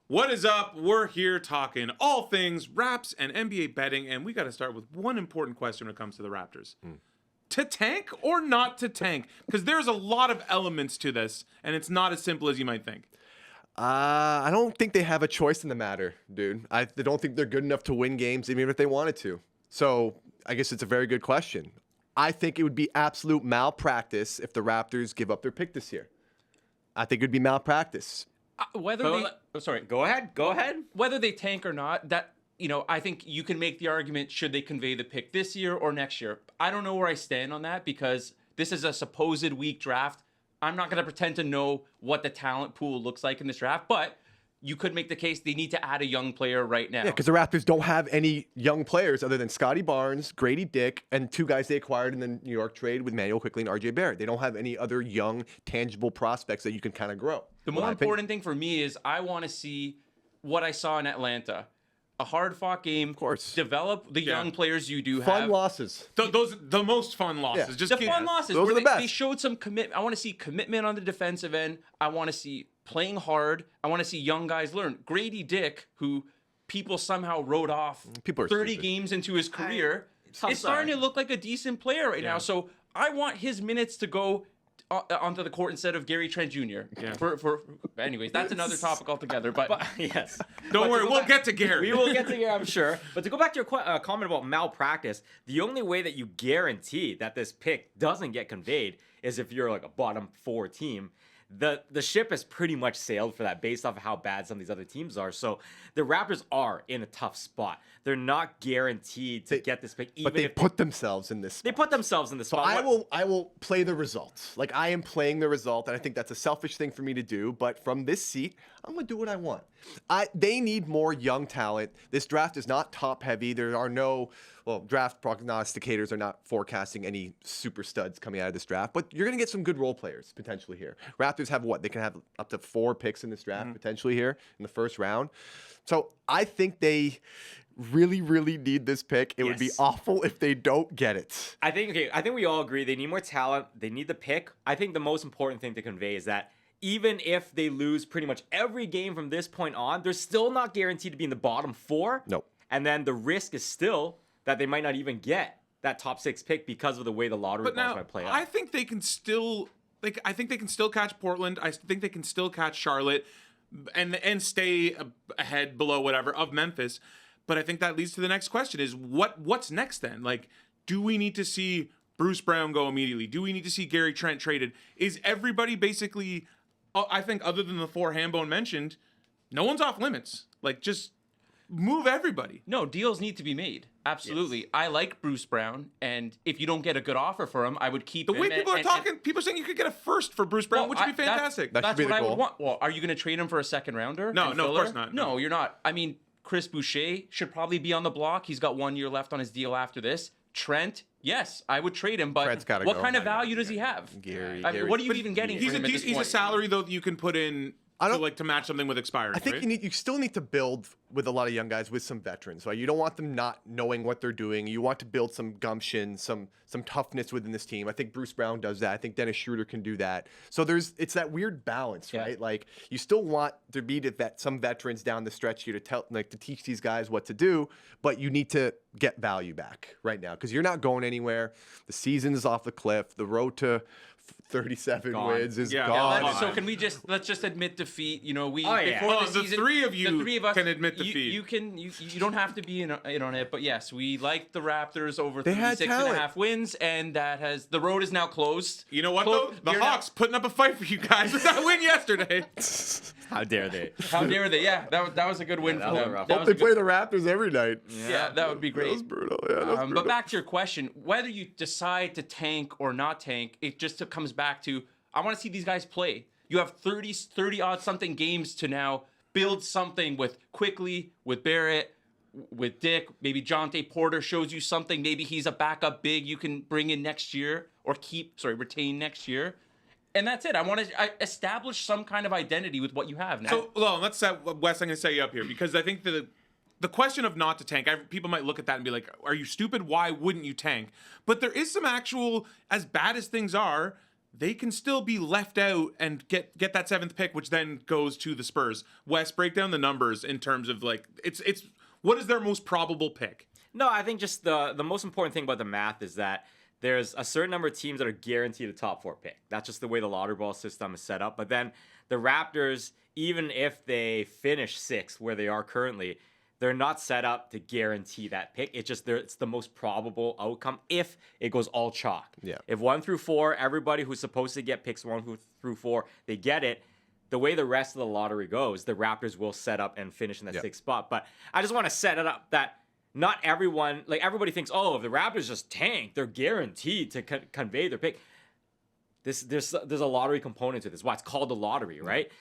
What is up? We're here talking all things Raps and NBA betting, and we got to start with one important question when it comes to the Raptors. To tank or not to tank? Because there's a lot of elements to this, and it's not as simple as you might think. I don't think they have a choice in the matter, dude. I don't think they're good enough to win games, even if they wanted to. So I guess it's a very good question. I think it would be absolute malpractice if the Raptors give up their pick this year. I think it would be malpractice. Go ahead. Whether they tank or not, I think you can make the argument, should they convey the pick this year or next year? I don't know where I stand on that because this is a supposed weak draft. I'm not going to pretend to know what the talent pool looks like in this draft, but you could make the case they need to add a young player right now. Yeah, because the Raptors don't have any young players other than Scotty Barnes, Grady Dick, and two guys they acquired in the New York trade with Manuel Quickley and RJ Barrett. They don't have any other young, tangible prospects that you can kind of grow. The more important thing for me is I want to see what I saw in Atlanta. A hard-fought game. Of course. Develop the young players you do have. Fun losses. The most fun losses. Yeah. The fun losses. Those are the best. They showed some commitment. I want to see commitment on the defensive end. I want to see playing hard. I want to see young guys learn. Grady Dick, who people somehow wrote off 30 games into his career, is starting to look like a decent player right now. So I want his minutes to go onto the court instead of Gary Trent Jr. Yeah. Anyways, that's another topic altogether. But yes, don't worry, we'll get to Gary. We will get to Gary, I'm sure. But to go back to your comment about malpractice, the only way that you guarantee that this pick doesn't get conveyed is if you're like a bottom 4 team. The ship has pretty much sailed for that based off of how bad some of these other teams are. So the Raptors are in a tough spot. They're not guaranteed to get this pick. But they put themselves in this spot. They put themselves in this spot. I will play the results. Like, I am playing the result, and I think that's a selfish thing for me to do. But from this seat, I'm going to do what I want. They need more young talent. This draft is not top heavy. There are no... Well, draft prognosticators are not forecasting any super studs coming out of this draft, but you're going to get some good role players potentially here. Raptors have what? They can have up to 4 picks in this draft potentially here in the first round. So I think they really, really need this pick. It would be awful if they don't get it. I think we all agree they need more talent. They need the pick. I think the most important thing to convey is that even if they lose pretty much every game from this point on, they're still not guaranteed to be in the bottom 4. Nope. And then the risk is still that they might not even get that top 6 pick because of the way the lottery balls might play out. I think they can still catch Portland. I think they can still catch Charlotte and stay ahead below whatever of Memphis. But I think that leads to the next question is what's next then? Like, do we need to see Bruce Brown go immediately? Do we need to see Gary Trent traded? Is everybody basically, I think other than the 4 Hambone mentioned, no one's off limits. Like, just move everybody. No, deals need to be made. Absolutely. Yes. I like Bruce Brown, and if you don't get a good offer for him, I would keep him. The way people are talking, people are saying you could get a first for Bruce Brown, which would be fantastic. That's what I would want. Well, are you going to trade him for a second rounder? No, of course not. No, you're not. I mean, Chris Boucher should probably be on the block. He's got 1 year left on his deal after this. Trent, yes, I would trade him, but what kind of value does he have? Gary. What are you even getting for him at this point? He's a salary, though, that you can put in to match something with expiry. I think right? you still need to build with a lot of young guys with some veterans. Right? You don't want them not knowing what they're doing. You want to build some gumption, some toughness within this team. I think Bruce Brown does that. I think Dennis Schroeder can do that. So it's that weird balance, right? Like, you still want to be some veterans down the stretch here to teach these guys what to do, but you need to get value back right now because you're not going anywhere. The season is off the cliff. The road to 37 wins is gone. Yeah, so let's just admit defeat. You know, before the season, the three of us can admit defeat. You don't have to be in on it, but yes, we like the Raptors over 36.5 wins, and the road is now closed. You know what though? The Hawks putting up a fight for you guys with that win yesterday. How dare they? How dare they? Yeah, that was a good win for them. Hope they play the Raptors every night. Yeah, that would be great. That was brutal. Yeah, that was brutal. But back to your question, whether you decide to tank or not tank, it just comes back to I want to see these guys play. You have 30 odd something games to now build something with Quickley, with Barrett, with Dick. Maybe Jonte Porter shows you something. Maybe he's a backup big you can bring in next year or retain next year. And that's it. I want to establish some kind of identity with what you have now. So, let's set Wes. I'm going to set you up here because I think the question of not to tank, people might look at that and be like, "Are you stupid? Why wouldn't you tank?" But there is some actual, as bad as things are, they can still be left out and get that 7th pick, which then goes to the Spurs. Wes, break down the numbers in terms of like it's what is their most probable pick? No, I think just the most important thing about the math is that there's a certain number of teams that are guaranteed a top 4 pick. That's just the way the lottery ball system is set up. But then the Raptors, even if they finish 6th where they are currently, they're not set up to guarantee that pick. It's the most probable outcome if it goes all chalk. Yeah. If 1 through 4, everybody who's supposed to get picks 1 through 4, they get it. The way the rest of the lottery goes, the Raptors will set up and finish in that 6th spot. But I just want to set it up that not everyone, like everybody thinks, oh, if the Raptors just tank, they're guaranteed to convey their pick. There's a lottery component to this. Why it's called the lottery, right?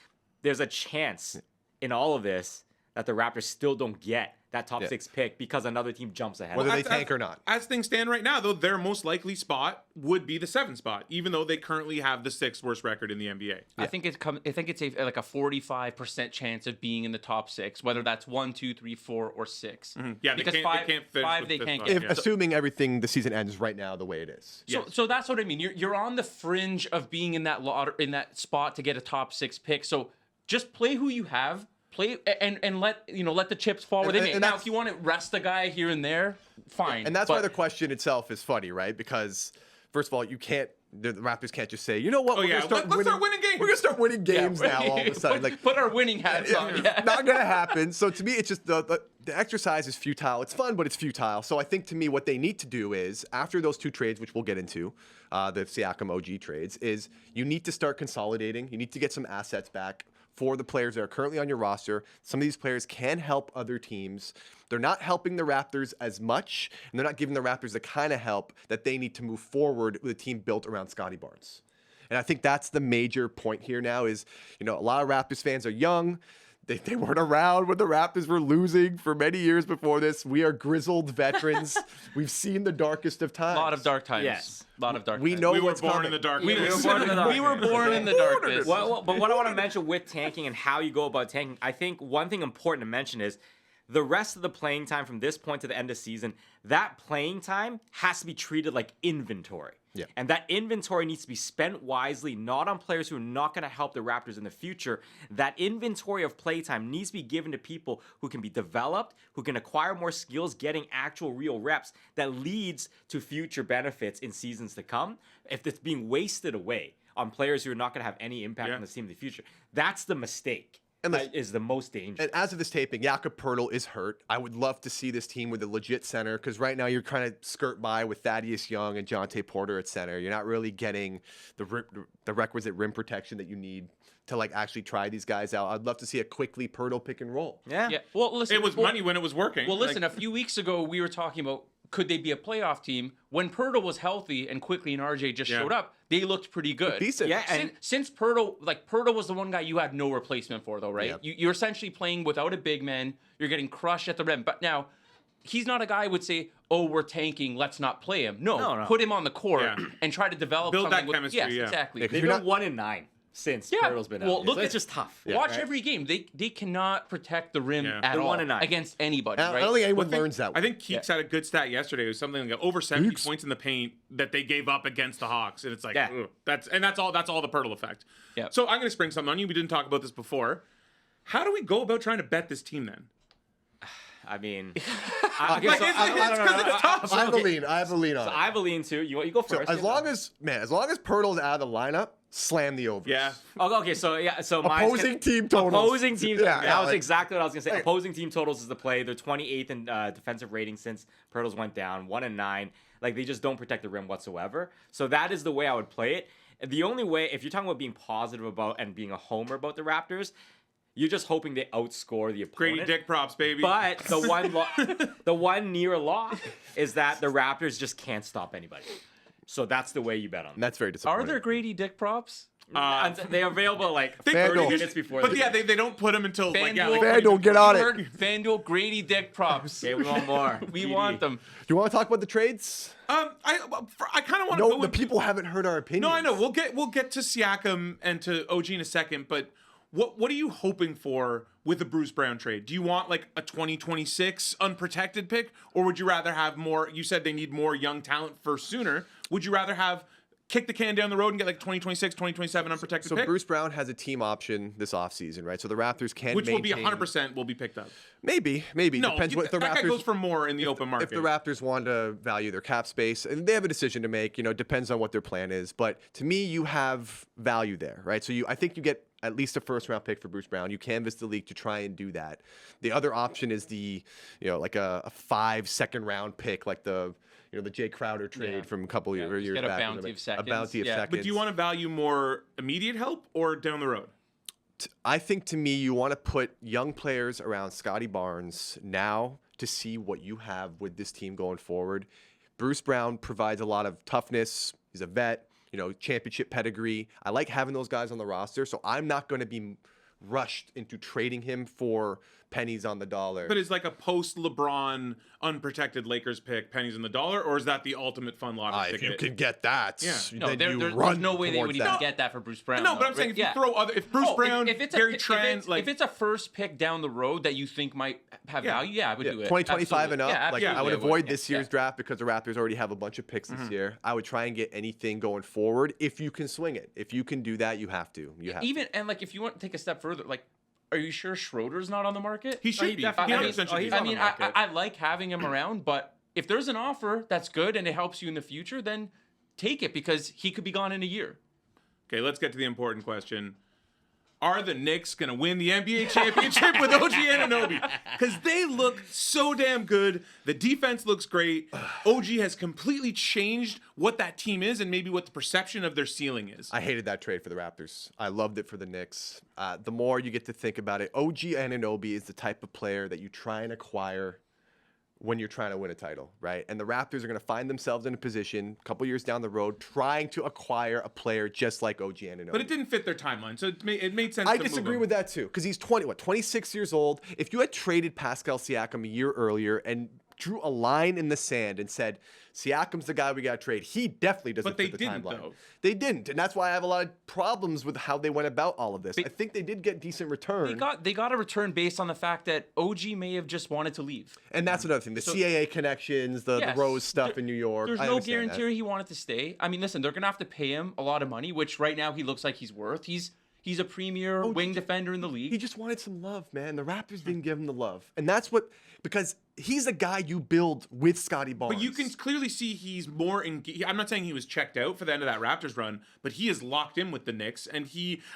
There's a chance in all of this that the Raptors still don't get that top 6 pick because another team jumps ahead. Whether of they them. tank or not. As things stand right now, though, their most likely spot would be the 7th spot, even though they currently have the 6th worst record in the NBA. I think it's like a 45% chance of being in the top 6, whether that's 1, 2, 3, 4, or 6. Yeah, because they can't finish five with they fifth can't spot. get. Yeah. Assuming everything the season ends right now the way it is. So that's what I mean. You're on the fringe of being in that in that spot to get a top 6 pick. So just play who you have. Play and let the chips fall where they may. and Now, that's- if you want to rest a guy here and there, fine. And that's but why the question itself is funny, right? Because first of all, the Raptors can't just say, you know what, Oh, yeah, let's start winning games. We're gonna start winning games now all of a sudden. Like, put our winning hats on. Yeah. not gonna happen. So to me, it's just the exercise is futile. It's fun, but it's futile. So I think to me, what they need to do is after those 2 trades, which we'll get into, the Siakam OG trades, is you need to start consolidating. You need to get some assets back for the players that are currently on your roster. Some of these players can help other teams. They're not helping the Raptors as much, and they're not giving the Raptors the kind of help that they need to move forward with a team built around Scotty Barnes. And I think that's the major point here now is, a lot of Raptors fans are young. They weren't around when the Raptors were losing for many years before this. We are grizzled veterans. We've seen the darkest of times. A lot of dark times. Yes. A lot of dark We times. know We were what's born coming. in the dark. We were born in the dark. We were born in the darkness. But what I want to mention with tanking and how you go about tanking, I think one thing important to mention is the rest of the playing time from this point to the end of season, that playing time has to be treated like inventory. Yeah. And that inventory needs to be spent wisely, not on players who are not going to help the Raptors in the future. That inventory of playtime needs to be given to people who can be developed, who can acquire more skills, getting actual real reps that leads to future benefits in seasons to come. If it's being wasted away on players who are not going to have any impact on the team in the future, that's the mistake. And That is the most dangerous. And as of this taping, Jakob Poeltl is hurt. I would love to see this team with a legit center because right now you're trying to skirt by with Thaddeus Young and Jonte Porter at center. You're not really getting the requisite rim protection that you need to actually try these guys out. I'd love to see a quickly Poeltl pick and roll. Yeah. Well, listen. It was money when it was working. Well, listen. A few weeks ago, we were talking about could they be a playoff team when Poeltl was healthy and quickly and RJ just showed up. They looked pretty good. Decent. Yeah, and Since Poeltl was the one guy you had no replacement for, though, right? Yep. You're essentially playing without a big man. You're getting crushed at the rim. But now, he's not a guy who would say, "Oh, we're tanking. Let's not play him." No. Put him on the court and try to develop Build that something chemistry, Yes, yeah. exactly. they've you're been 1-9 since Poeltl's been out. Look, It's just tough. Watch every game. They cannot protect the rim at They're all 1-9 against anybody. I Right? don't think anyone learns that. I think Keeks had a good stat yesterday. It was something like over 70 points in the paint that they gave up against the Hawks, and it's like, Yeah. ugh, that's all the Poeltl effect. Yeah. So I'm going to spring something on you. We didn't talk about this before. How do we go about trying to bet this team then? I mean, It's because it's tough. I have a lean. I have a lean on so it. I have a lean too. You go first. As long as Poeltl's out of the lineup, slam the overs. Yeah. Okay, so mine's Opposing team totals. Opposing teams. Yeah, that was like- exactly what I was gonna say. Opposing team totals is the play. They're 28th in defensive rating since Pirtles went down. 1-9. Like they just don't protect the rim whatsoever. So that is the way I would play it. The only way, if you're talking about being positive about and being a homer about the Raptors, you're just hoping they outscore the opponent. Grady Dick props, baby. But the one near lock is that the Raptors just can't stop anybody. So that's the way you bet on them. That's very disappointing. Are there Grady Dick props? They're available like FanDuel. 30 minutes before. But the yeah, game. they don't put them until FanDuel, get on it. FanDuel Grady Dick props. Okay, we want more. We GD. want them. Do you want to talk about the trades? I kind of want to No, go the with people haven't heard our opinions. No, I know. We'll get to Siakam and to OG in a second, but what are you hoping for with the Bruce Brown trade? Do you want like a 2026 unprotected pick, or would you rather have more? You said they need more young talent for sooner. Would you rather have kick the can down the road and get like 2026, 2027 unprotected So pick? Bruce Brown has a team option this offseason, right? So the Raptors can Which will maintain, be 100% will be picked up. Maybe. No, Depends what the that guy Raptors goes for more in the open market. if the Raptors want to value their cap space, and they have a decision to make, it depends on what their plan is. But to me, you have value there, right? So I think you get at least a first-round pick for Bruce Brown. You canvass the league to try and do that. The other option is like a 5 second-round pick, like the Jay Crowder trade from a couple years get a back. bounty of seconds. A bounty of seconds. But do you want to value more immediate help or down the road? I think to me, you want to put young players around Scotty Barnes now to see what you have with this team going forward. Bruce Brown provides a lot of toughness. He's a vet, championship pedigree. I like having those guys on the roster, so I'm not going to be rushed into trading him for pennies on the dollar. But is like a post-LeBron unprotected Lakers pick pennies on the dollar, or is that the ultimate fun lottery if you ticket? can get that, Yeah. No, then you there's run no way they would towards even that. get that for Bruce Brown. No, but though, I'm saying right? if you throw other, if Bruce Brown, Gary Trent, if it's a first pick down the road that you think might have value, I would do it. 2025 and up. Absolutely. I would absolutely, avoid yeah, this year's draft because the Raptors already have a bunch of picks this year. I would try and get anything going forward if you can swing it. If you can do that, you have to. Even and like if you want to take a step further, like, are you sure Schroeder's not on the market? He should be. definitely- He I mean- 100% should be. he's I on the mean, market. I like having him around, but if there's an offer that's good and it helps you in the future, then take it because he could be gone in a year. Okay, let's get to the important question. Are the Knicks going to win the NBA championship with OG Anunoby? Because they look so damn good. The defense looks great. OG has completely changed what that team is and maybe what the perception of their ceiling is. I hated that trade for the Raptors. I loved it for the Knicks. The more you get to think about it, OG Anunoby is the type of player that you try and acquire when you're trying to win a title, right? And the Raptors are going to find themselves in a position a couple years down the road trying to acquire a player just like OG Anunoby. But it didn't fit their timeline, so it made sense I to move disagree him. with that too, because he's 26 years old. If you had traded Pascal Siakam a year earlier and drew a line in the sand and said, Siakam's the guy we got to trade, he definitely doesn't But they fit the didn't, timeline. though. They didn't, and that's why I have a lot of problems with how they went about all of this. I think they did get decent return. They got a return based on the fact that OG may have just wanted to leave. And that's another thing. The CAA connections, the Yes, Rose stuff in New York. There's I no understand that. guarantee he wanted to stay. I mean, listen, they're gonna have to pay him a lot of money, which right now he looks like he's worth. He's a premier wing defender in the league. He just wanted some love, man. The Raptors didn't give him the love. And that's because he's a guy you build with Scotty Barnes. But you can clearly see he's more I'm not saying he was checked out for the end of that Raptors run, but he is locked in with the Knicks, and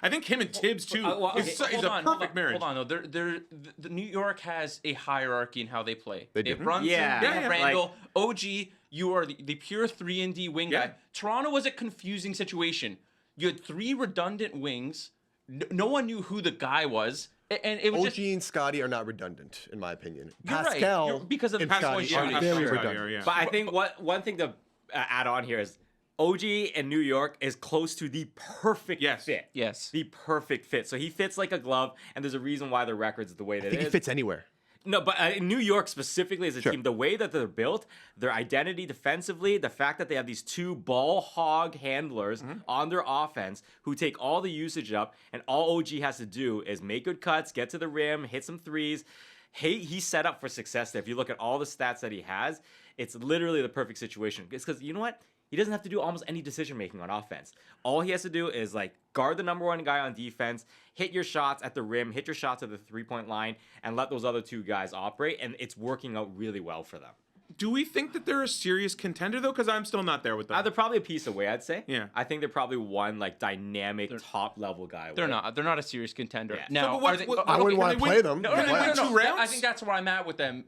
I think him and Tibbs too is a perfect marriage. Hold on, though. The New York has a hierarchy in how they play. They do. have Brunson, Yeah. they have Yeah. Randall, OG. You are the pure 3-and-D wing Yeah. guy. Toronto was a confusing situation. You had 3 redundant wings. No one knew who the guy was, and it was OG just. and Scotty are not redundant, in my opinion. You're right. Pascal Because of and Pascal Scotty shooting. are very Pascal, redundant. yeah. But I think one thing to add on here is OG in New York is close to the perfect fit. Yes. The perfect fit. So he fits like a glove, and there's a reason why their record's the way that I think it he is. fits anywhere. No, but in New York specifically as a Sure. team, the way that they're built, their identity defensively, the fact that they have these 2 ball hog handlers on their offense who take all the usage up, and all OG has to do is make good cuts, get to the rim, hit some threes. Hey, he's set up for success there. If you look at all the stats that he has, it's literally the perfect situation. It's because, you know what? He doesn't have to do almost any decision making on offense. All he has to do is guard the number 1 guy on defense, hit your shots at the rim, hit your shots at the 3-point line, and let those other 2 guys operate. And it's working out really well for them. Do we think that they're a serious contender though? Because I'm still not there with them. They're probably a piece away, I'd say. Yeah. I think they're probably one dynamic top level guy away. They're not. They're not a serious contender. Yeah. Now, So, but are they, what- I wouldn't can want they to win- play them. No, no, no, no. 2 rounds? I think that's where I'm at with them.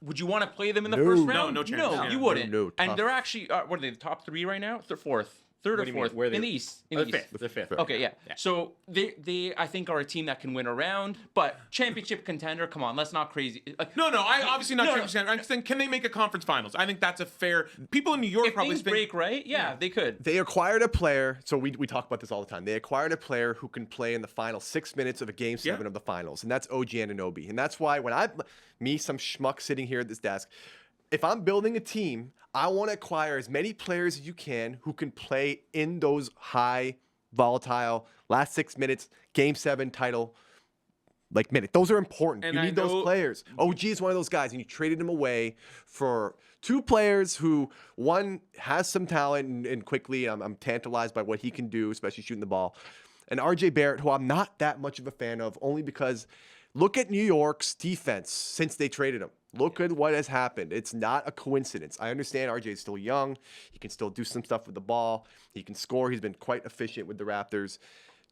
Would you want to play them in the No. first No, round? no chance. No, Yeah. you wouldn't. No, tough. and they're actually what are they? The top 3 right now? They're fourth, third What or do you mean? fourth Where are they? in the East. In They're the East. fifth. They're fifth. Okay, yeah. So they I think are a team that can win around, but championship contender. Come on, let's not crazy. No, I obviously not No, trying no. to say. I'm just saying, can they make a conference finals? I think that's a fair. People in New York If probably things think. break right, yeah, they could. They acquired a player, so we talk about this all the time. They acquired a player who can play in the final 6 minutes of a game 7 of the finals, and that's OG Anunoby. And that's why when some schmuck sitting here at this desk, if I'm building a team, I want to acquire as many players as you can who can play in those high, volatile, last 6 minutes, game 7 title minute. Those are important. And you I need know- those players. OG is one of those guys, and you traded him away for two players who, one has some talent, and quickly I'm tantalized by what he can do, especially shooting the ball. And RJ Barrett, who I'm not that much of a fan of, only because look at New York's defense since they traded him. Look at what has happened. It's not a coincidence. I understand RJ is still young. He can still do some stuff with the ball. He can score. He's been quite efficient with the Raptors.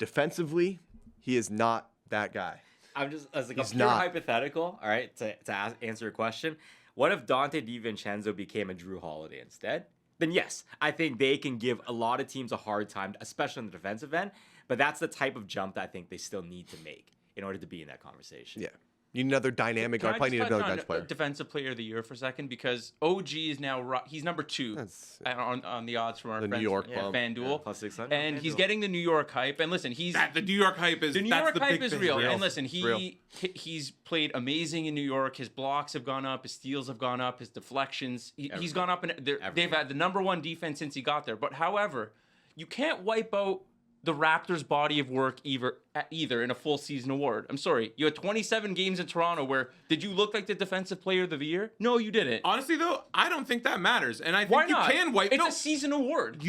Defensively, he is not that guy. I'm just as like He's a pure not. hypothetical. All right, to answer your question, what if Dante DiVincenzo became a Drew Holiday instead? Then yes, I think they can give a lot of teams a hard time, especially on the defensive end. But that's the type of jump that I think they still need to make in order to be in that conversation. Yeah. You need another dynamic guard. Can I Probably need just another touch bench on player. Defensive player of the year for a second, because OG is now he's number 2 That's- on the odds from our The New friends York from bump. FanDuel. Yeah, plus 600 and on he's FanDuel. getting the New York hype. And listen, he's The New York hype is the New that's York the hype big is thing. real. Real. And listen, It's real. he's played amazing in New York. His blocks have gone up, his steals have gone up, his deflections. He's gone up, and they've had the number 1 defense since he got there. But however, you can't wipe out the Raptors' body of work either in a full season award. I'm sorry. You had 27 games in Toronto where did you look like the defensive player of the year? No, you didn't. Honestly, though, I don't think that matters, and I think Why you not? can wipe. It's no, a season award.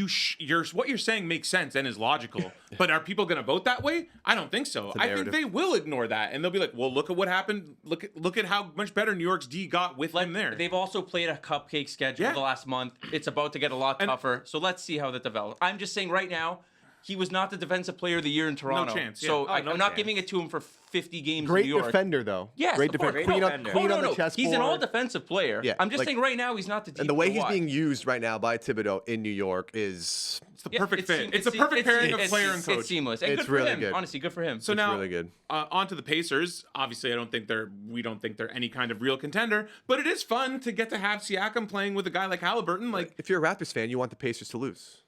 what you're saying makes sense and is logical, but are people going to vote that way? I don't think so. I think narrative. they will ignore that, and they'll be like, "Well, look at what happened. Look at how much better New York's D got with him there." They've also played a cupcake schedule Yeah. the last month. It's about to get a lot tougher. So let's see how that develops. I'm just saying right now, he was not the defensive player of the year in Toronto. chance, yeah. So Oh, no I'm not chance. giving it to him for 50 games Great in New York. defender, though. Yes, Great of course. defender. Great Clean defender. up, clean Oh, on no, the chessboard. he's an all-defensive player. Yeah, I'm just like- saying right now he's not the And the way to he's watch. being used right now by Thibodeau in New York is It's the perfect fit. seam- It's the perfect pairing of it's- player and coach. It's seamless. And It's good for really him. good. Honestly, good for him. So It's now, really good. On to the Pacers. Obviously, we don't think they're any kind of real contender, but it is fun to get to have Siakam playing with a guy like Halliburton. Like, if you're a Raptors fan, you want the Pacers to lose.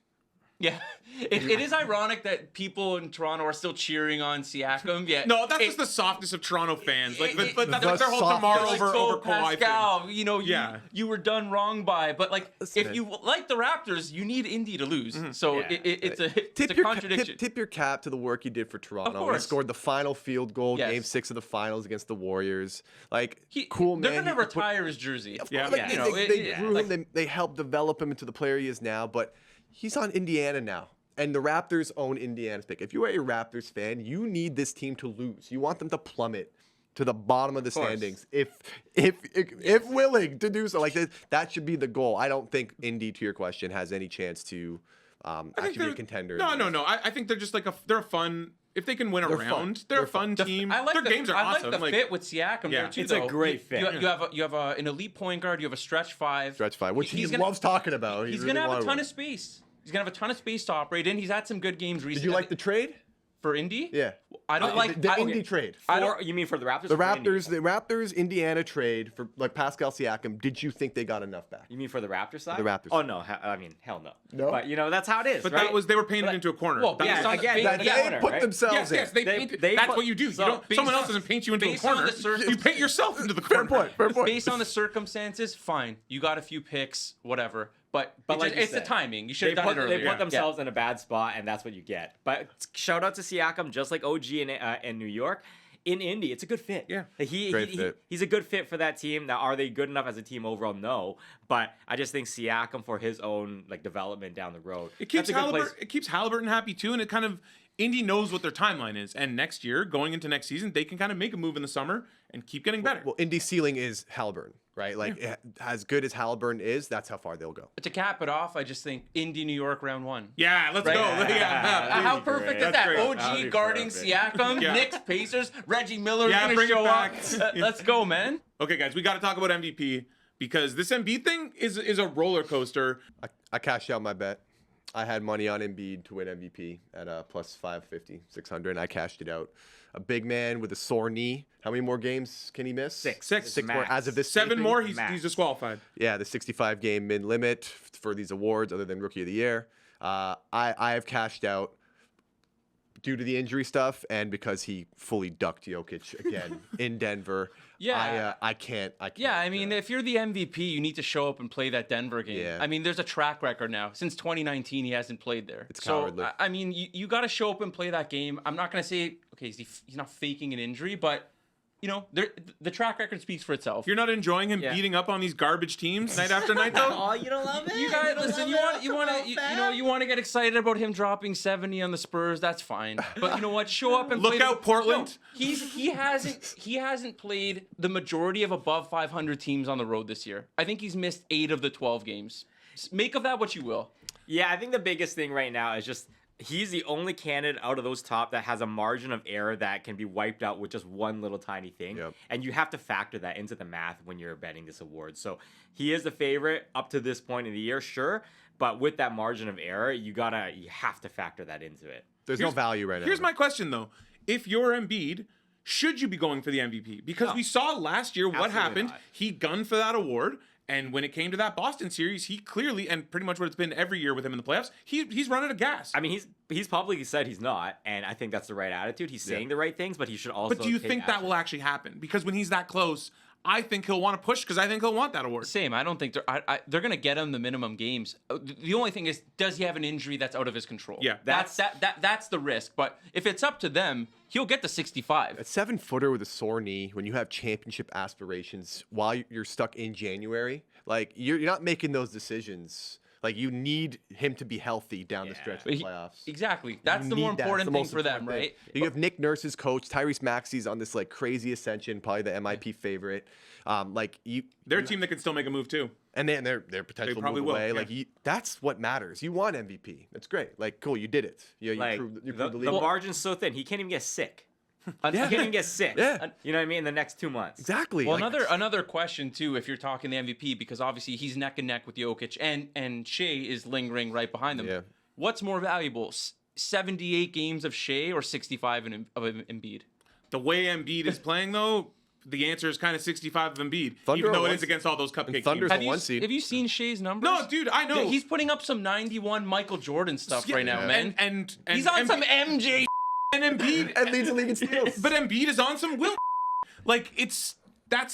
yeah, it is ironic that people in Toronto are still cheering on Siakam. Yeah, no, that's just the softness of Toronto fans. Like, but that's the like their whole softness. tomorrow like, over Kawhi thing. Pascal, Yeah. you were done wrong by. But like, Listen, if you like the Raptors, you need Indy to lose. So Yeah. it's a Tip it's a contradiction. tip your cap to the work he did for Toronto. He course. scored the final field goal, Yes. Game 6 of the finals against the Warriors. Like, He- cool They're man. gonna He put- retire his jersey. Yeah. Like, Yeah. they, You know, they grew like- him. They helped develop him into the player he is now. But he's on Indiana now, and the Raptors own Indiana's pick. If you are a Raptors fan, you need this team to lose. You want them to plummet to the bottom of the course. standings, if willing to do so. Like that should be the goal. I don't think Indy, to your question, has any chance to I think actually be they're- a contender. No. I think they're just like they're a fun. If they can win They're around, fun. they're a They're fun. fun team. I like Their the, games are I awesome. like the fit with Siakam Yeah. there too. It's a though. great fit. You have an elite point guard. You have a stretch 5. Stretch 5, which he He's gonna- loves talking about. He He's really gonna have a wanted ton one. of space. He's gonna have a ton of space to operate in. He's had some good games recently. Did you like the trade? for Indy? Yeah. I don't like the I- Indy trade. You mean for the Raptors? The or for Indy? Raptors, Indiana trade for like Pascal Siakam. Did you think they got enough back? You mean for the Raptors side? The Raptors. Oh no, hell no. No? But that's how it is. But right? that was they were painted But- into a corner. Well, That based was- on the- again, based- that- That yeah, they corner, put right? themselves Yes, in. yes, they that's put- what you do. You so don't. based Someone on- else doesn't paint you into a based on corner. the circum- You paint yourself into the Fair corner. point. Fair point. based on the circumstances, fine. You got a few picks, whatever. But like you it's the said, timing. You should They have done it earlier. They put themselves in a bad spot, and that's what you get. But shout out to Siakam, just like OG in New York. In Indy, it's a good fit. Yeah. Great fit. He's a good fit for that team. Now, are they good enough as a team overall? No. But I just think Siakam for his own development down the road. It keeps that's a good Halliburton. place. It keeps Halliburton happy too, and it kind of Indy knows what their timeline is. And next year, going into next season, they can kind of make a move in the summer and keep getting better. Well, Indy's ceiling is Halliburton, right? Like as good as Halliburton is, that's how far they'll go. But to cap it off, I just think Indy, New York, round 1. yeah, let's Right? go. Yeah. How That'd be perfect great. is That's that? great. OG That'd be guarding perfect. Siakam, Yeah. Knicks, Pacers, Reggie Miller Yeah, gonna bring it show back. up. Let's go, man. Okay, guys, we got to talk about MVP because this Embiid thing is a roller coaster. I cashed out my bet. I had money on Embiid to win MVP at plus 550, 600, and I cashed it out. A big man with a sore knee. How many more games can he miss? Six. More Max. as of this 7 taping. more, he's Max. disqualified. Yeah, the 65 game min limit for these awards, other than Rookie of the Year. I have cashed out due to the injury stuff and because he fully ducked Jokic again in Denver. Yeah. I can't. Yeah, I mean, if you're the MVP, you need to show up and play that Denver game. Yeah. I mean, there's a track record now. Since 2019, he hasn't played there. It's so, cowardly. I mean, you got to show up and play that game. I'm not going to say, okay, he's not faking an injury, but the track record speaks for itself. You're not enjoying him Yeah. beating up on these garbage teams night after night, though. Oh, you don't love it? You guys, listen. You want to get excited about him dropping 70 on the Spurs. That's fine. But you know what? Show up and Look play out, Portland. No, he hasn't played the majority of above 500 teams on the road this year. I think he's missed 8 of the 12 games. Make of that what you will. Yeah, I think the biggest thing right now is just he's the only candidate out of those top that has a margin of error that can be wiped out with just one little tiny thing. Yep. And you have to factor that into the math when you're betting this award. So he is the favorite up to this point in the year, sure. But with that margin of error, you have to factor that into it. There's no value right now. Here's my question, though. If you're Embiid, should you be going for the MVP? Because we saw last year what Absolutely happened. not. He gunned for that award. And when it came to that Boston series, he clearly, and pretty much what it's been every year with him in the playoffs, he's run out of gas. I mean, he's publicly said he's not, and I think that's the right attitude. He's saying the right things, but he should also. But do you take think that action. will actually happen? Because when he's that close, I think he'll want to push because I think he'll want that award. Same. I don't think they're going to get him the minimum games. The only thing is, does he have an injury that's out of his control? Yeah. That's the risk. But if it's up to them, he'll get to 65. A 7-footer with a sore knee when you have championship aspirations while you're stuck in January, like you're not making those decisions. Like you need him to be healthy down the stretch of the playoffs. Exactly. That's You the more need that. It's important the thing most for them, important right? thing. You have Nick Nurse's coach, Tyrese Maxey's on this like crazy ascension, probably the MIP favorite. They're a team that can still make a move too. And then their potential probably move will, away. yeah. Like that's what matters. You want MVP. That's great. Like cool, you did it. You Like proved the the league. margin's so thin, he can't even get sick. He can't even get sick. Yeah. You know what I mean? In the next 2 months. Exactly. Well, like, another question too, if you're talking the MVP, because obviously he's neck and neck with Jokic, and Shea is lingering right behind them. Yeah. What's more valuable, 78 games of Shea or 65 of Embiid? The way Embiid is playing, though, the answer is kind of 65 of Embiid, Thunder even though are it one- is against all those cupcake Thunder's teams. a one seed. Have you seen Shea's numbers? No, dude, I know. He's putting up some 91 Michael Jordan stuff Yeah, right now, man. And He's on some Embiid- MJ. and Embiid, and leads the league in steals. but Embiid is on some Will. Like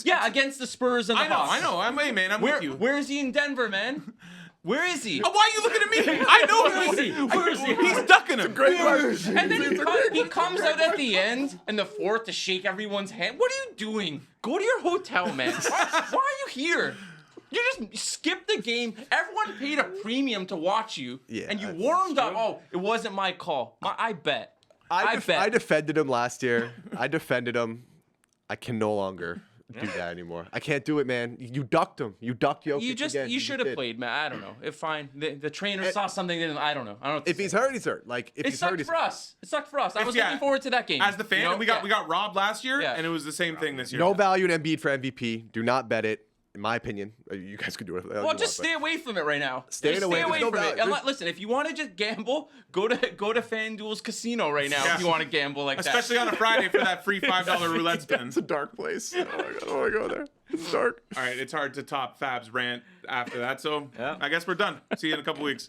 Yeah, against the Spurs and the Hawks. I know. I'm with you. Where is he in Denver, man? Where is he? Oh, why are you looking at me? I know Where is he? Where is he? He's ducking him. Great question. And then he comes out at the end in the fourth to shake everyone's hand. What are you doing? Go to your hotel, man. Why are you here? You just skipped the game. Everyone paid a premium to watch you, Yeah, and you that's warmed up. Oh, it wasn't my call. I bet. I bet. I defended him last year. I defended him. I can no longer do that anymore. I can't do it, man. You ducked him. You ducked Jokic again. You should have did. played, man. I don't know. If fine, the trainer saw something. I don't know. I don't know. What to If say. he's hurt, he's hurt. Like if It he's hurt, sucked he's for us. It sucked for us. I was Yeah. looking forward to that game. As the fan, you know? we got robbed last year, Yeah. and it was the same thing this year. no value in Embiid for MVP. Do not bet it. In my opinion, you guys could do it. Well, just stay away from it right now. Staying Just away, Stay away there's no from it. value. And listen, if you want to just gamble, go to FanDuel's casino right now. Yeah. If you want to gamble like Especially that. on a Friday for that free $5 roulette spin. It's a dark place. Oh my god, I don't want to go there. It's dark. All right, it's hard to top Fab's rant after that, so Yeah. I guess we're done. See you in a couple weeks.